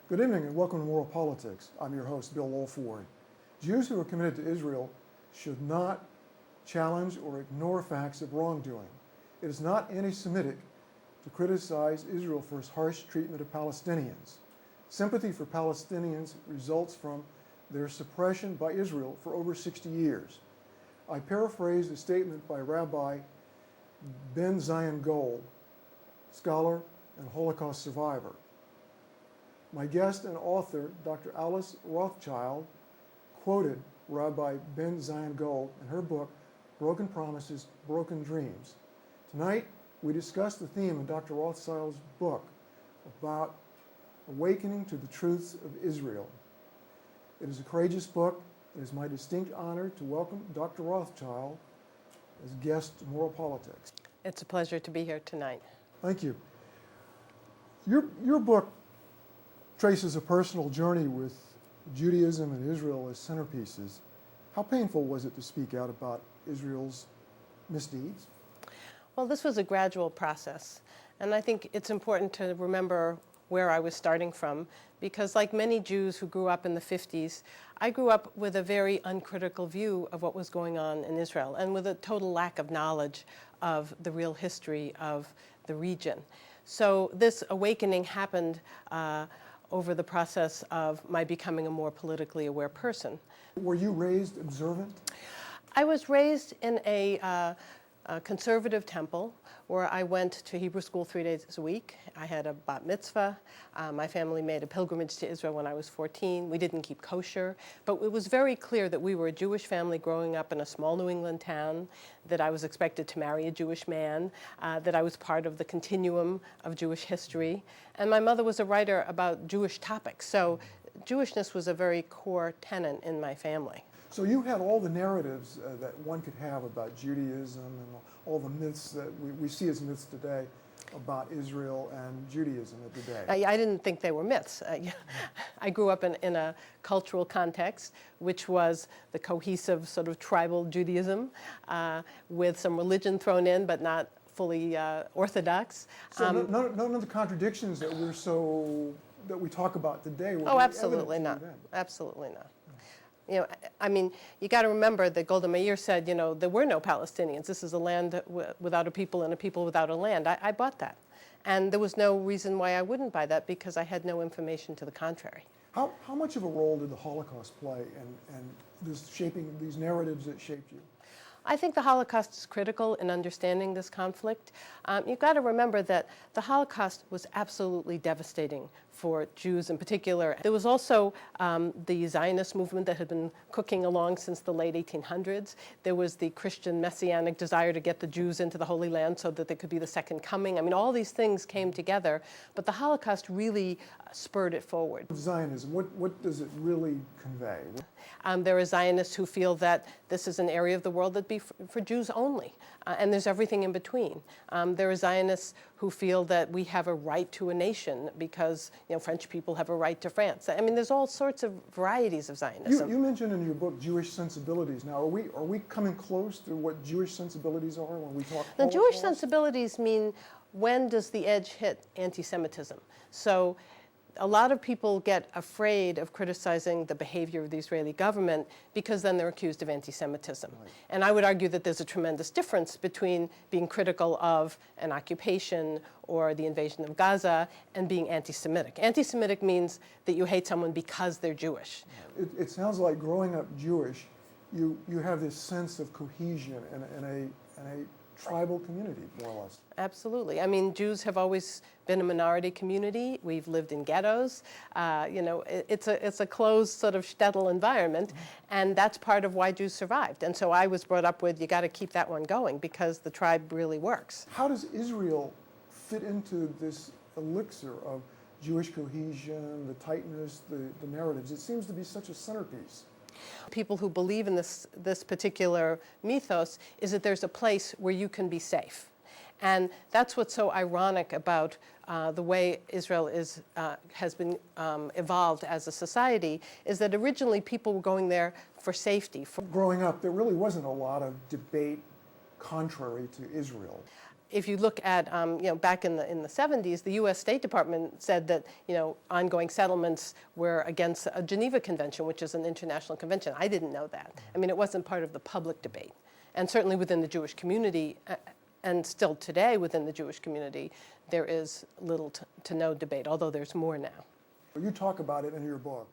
Good evening and welcome to Moral Politics. I'm your host, Bill Lowford. Jews who are committed to Israel should not challenge or ignore facts of wrongdoing. It is not anti-Semitic to criticize Israel for its harsh treatment of Palestinians. Sympathy for Palestinians results from their suppression by Israel for over 60 years. I paraphrase the statement by Rabbi Ben Zion Gold, scholar and Holocaust survivor. My guest and author, Dr. Alice Rothchild, quoted Rabbi Ben Zion Gold in her book, Broken Promises, Broken Dreams. Tonight, we discuss the theme in Dr. Rothschild's book about awakening to the truths of Israel. It is a courageous book. It is my distinct honor to welcome Dr. Rothchild as guest to Moral Politics. It's a pleasure to be here tonight. Thank you. Your book traces a personal journey with Judaism and Israel as centerpieces. How painful was it to speak out about Israel's misdeeds? Well, this was a gradual process, and I think it's important to remember where I was starting from, because like many Jews who grew up in the 50s, I grew up with a very uncritical view of what was going on in Israel and with a total lack of knowledge of the real history of the region. So this awakening happened over the process of my becoming a more politically aware person. Were you raised observant? I was raised in a conservative temple where I went to Hebrew school 3 days a week. I had a bat mitzvah. My family made a pilgrimage to Israel when I was 14. We didn't keep kosher, but it was very clear that we were a Jewish family growing up in a small New England town, that I was expected to marry a Jewish man, that I was part of the continuum of Jewish history. And my mother was a writer about Jewish topics, so Jewishness was a very core tenet in my family. So you had all the narratives that one could have about Judaism and all the myths that we see as myths today about Israel and Judaism of the day. I didn't think they were myths. I grew up in a cultural context, which was the cohesive sort of tribal Judaism with some religion thrown in, but not fully orthodox. So none of the contradictions that we talk about today were absolutely not. Absolutely not. You know, I mean, you got to remember that Golda Meir said, you know, there were no Palestinians. This is a land without a people and a people without a land. I bought that. And there was no reason why I wouldn't buy that, because I had no information to the contrary. How much of a role did the Holocaust play in this shaping these narratives that shaped you? I think the Holocaust is critical in understanding this conflict. You've got to remember that the Holocaust was absolutely devastating for Jews in particular. There was also the Zionist movement that had been cooking along since the late 1800s. There was the Christian messianic desire to get the Jews into the Holy Land so that there could be the second coming. I mean, all these things came together, but the Holocaust really spurred it forward. Zionism, what does it really convey? There are Zionists who feel that this is an area of the world that'd be for Jews only, and there's everything in between. There are Zionists who feel that we have a right to a nation because, you know, French people have a right to France. I mean, there's all sorts of varieties of Zionism. You mentioned in your book Jewish sensibilities. Now, are we coming close to what Jewish sensibilities are when we talk Holocaust? The Jewish sensibilities mean, when does the edge hit anti-Semitism? So a lot of people get afraid of criticizing the behavior of the Israeli government because then they're accused of anti-Semitism. Right. And I would argue that there's a tremendous difference between being critical of an occupation or the invasion of Gaza and being anti-Semitic. Anti-Semitic means that you hate someone because they're Jewish. It sounds like growing up Jewish, you have this sense of cohesion in a tribal community, more or less. Absolutely. I mean, Jews have always been a minority community. We've lived in ghettos. You know, it's a closed sort of shtetl environment, and that's part of why Jews survived. And so I was brought up with, you got to keep that one going because the tribe really works. How does Israel fit into this elixir of Jewish cohesion, the tightness, the narratives? It seems to be such a centerpiece. People who believe in this particular mythos is that there's a place where you can be safe. And that's what's so ironic about the way Israel has been evolved as a society, is that originally people were going there for safety. Growing up, there really wasn't a lot of debate contrary to Israel. if you look at, back in the 70s, the U.S. State Department said that, ongoing settlements were against a Geneva Convention, which is an international convention. I didn't know that. I mean, it wasn't part of the public debate. And certainly within the Jewish community, and still today within the Jewish community, there is little to no debate, although there's more now. You talk about it in your book.